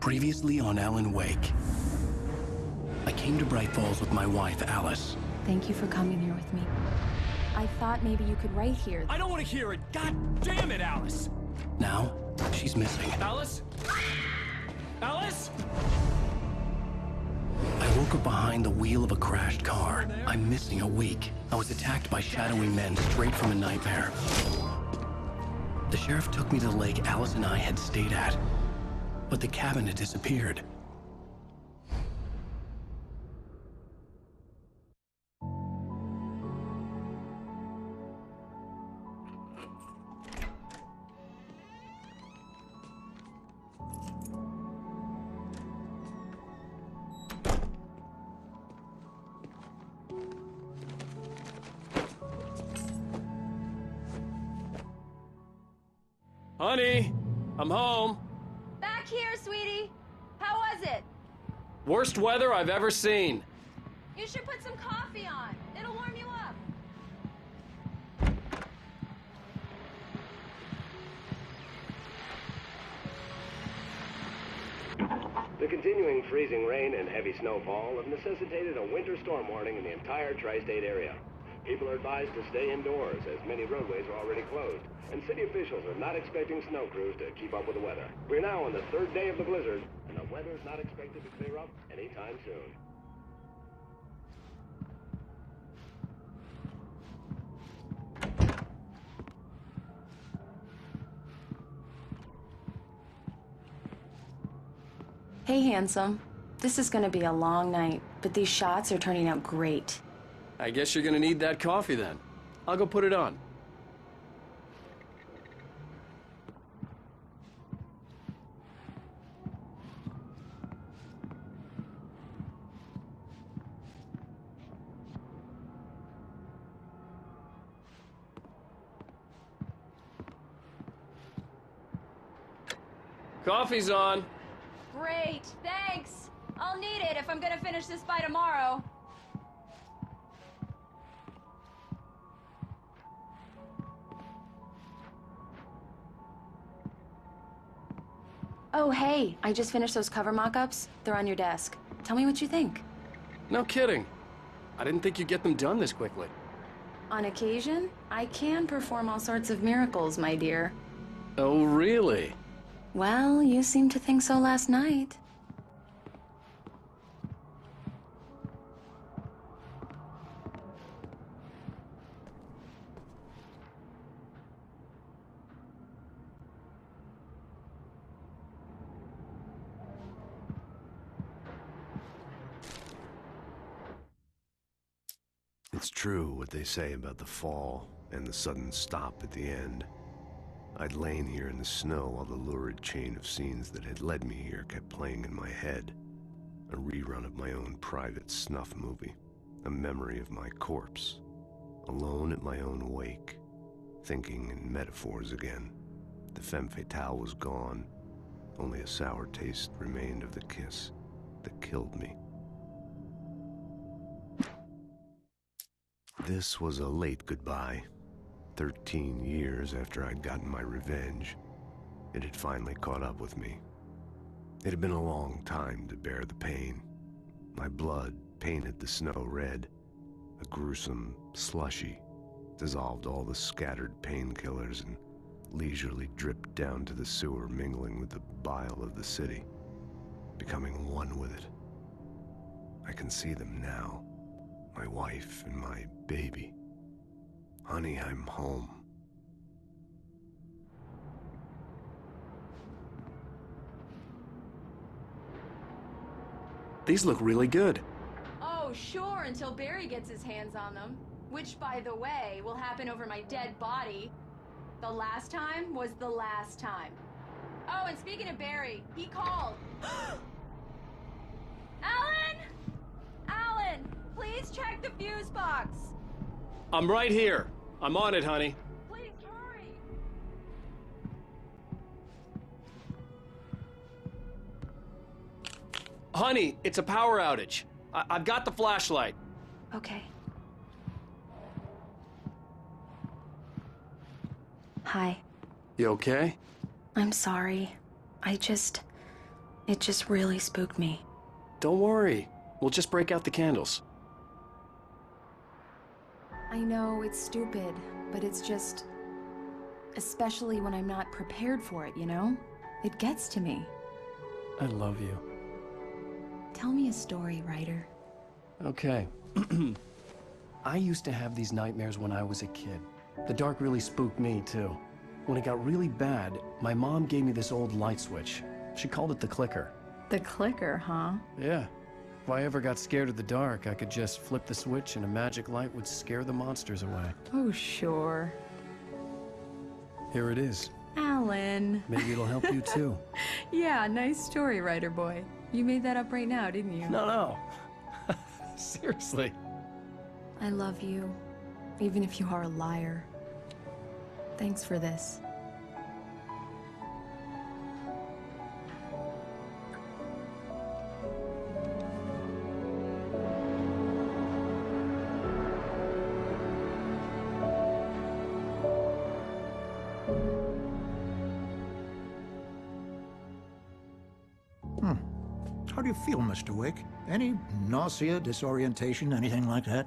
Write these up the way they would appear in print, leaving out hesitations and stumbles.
Previously on Alan Wake. I came to Bright Falls with my wife, Alice. Thank you for coming here with me. I thought maybe you could write here. I don't want to hear it! God damn it, Alice! Now, she's missing. Alice? Alice? I woke up behind the wheel of a crashed car. I'm missing a week. I was attacked by shadowy men straight from a nightmare. The sheriff took me to the lake Alice and I had stayed at, but the cabin had disappeared. Honey, I'm home. Back here, sweetie. How was it? Worst weather I've ever seen. You should put some coffee on. It'll warm you up. The continuing freezing rain and heavy snowfall have necessitated a winter storm warning in the entire tri-state area. People are advised to stay indoors as many roadways are already closed, and city officials are not expecting snow crews to keep up with the weather. We're now on the third day of the blizzard, and the weather's not expected to clear up anytime soon. Hey, handsome. This is gonna be a long night, but these shots are turning out great. I guess you're gonna need that coffee then. I'll go put it on. Coffee's on. Great, thanks. I'll need it if I'm gonna finish this by tomorrow. Oh, hey, I just finished those cover mock-ups. They're on your desk. Tell me what you think. No kidding. I didn't think you'd get them done this quickly. On occasion, I can perform all sorts of miracles, my dear. Oh, really? Well, you seemed to think so last night. It's true what they say about the fall and the sudden stop at the end. I'd lain here in the snow while the lurid chain of scenes that had led me here kept playing in my head. A rerun of my own private snuff movie, a memory of my corpse, alone at my own wake, thinking in metaphors again. The femme fatale was gone, only a sour taste remained of the kiss that killed me. This was a late goodbye. 13 years after I'd gotten my revenge, it had finally caught up with me. It had been a long time to bear the pain. My blood painted the snow red. A gruesome slushy dissolved all the scattered painkillers and leisurely dripped down to the sewer, mingling with the bile of the city, becoming one with it. I can see them now. My wife and my baby. Honey, I'm home. These look really good. Oh, sure, until Barry gets his hands on them. Which, by the way, will happen over my dead body. The last time was the last time. Oh, and speaking of Barry, he called. Alan! Alan! Please check the fuse box. I'm right here. I'm on it, honey. Please hurry. Honey, it's a power outage. I've got the flashlight. Okay. Hi. You okay? I'm sorry. It just really spooked me. Don't worry. We'll just break out the candles. I know it's stupid, but it's just... especially when I'm not prepared for it, you know? It gets to me. I love you. Tell me a story, writer. Okay. I used to have these nightmares when I was a kid. The dark really spooked me, too. When it got really bad, my mom gave me this old light switch. She called it the clicker. The clicker, huh? Yeah. If I ever got scared of the dark, I could just flip the switch and a magic light would scare the monsters away. Oh, sure. Here it is. Alan. Maybe it'll help you, too. Yeah, nice story, writer boy. You made that up right now, didn't you? No. Seriously. I love you, even if you are a liar. Thanks for this. How do you feel, Mr. Wake? Any nausea, disorientation, anything like that?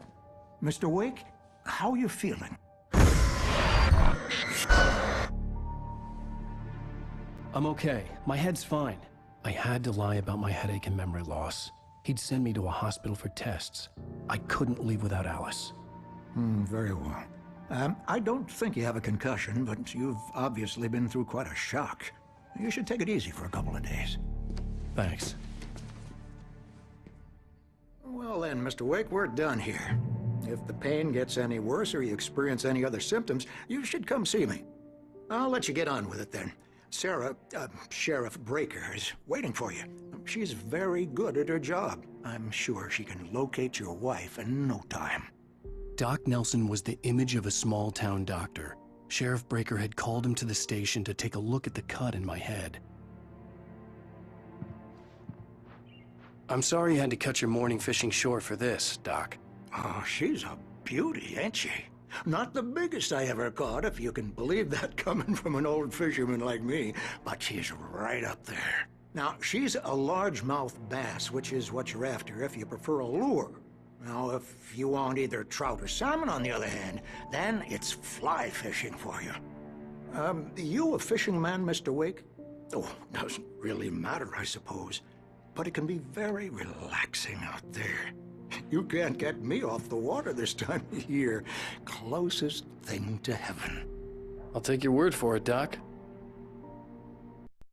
Mr. Wake, how are you feeling? I'm okay. My head's fine. I had to lie about my headache and memory loss. He'd send me to a hospital for tests. I couldn't leave without Alice. Very well. I don't think you have a concussion, but you've obviously been through quite a shock. You should take it easy for a couple of days. Thanks. Well then, Mr. Wake, we're done here. If the pain gets any worse or you experience any other symptoms, you should come see me. I'll let you get on with it then. Sarah, Sheriff Breaker, is waiting for you. She's very good at her job. I'm sure she can locate your wife in no time. Doc Nelson was the image of a small-town doctor. Sheriff Breaker had called him to the station to take a look at the cut in my head. I'm sorry you had to cut your morning fishing short for this, Doc. Oh, she's a beauty, ain't she? Not the biggest I ever caught, if you can believe that coming from an old fisherman like me, but she's right up there. Now, she's a largemouth bass, which is what you're after if you prefer a lure. Now, if you want either trout or salmon, on the other hand, then it's fly fishing for you. You a fishing man, Mr. Wake? Oh, doesn't really matter, I suppose. But it can be very relaxing out there. You can't get me off the water this time of year. Closest thing to heaven. I'll take your word for it, Doc.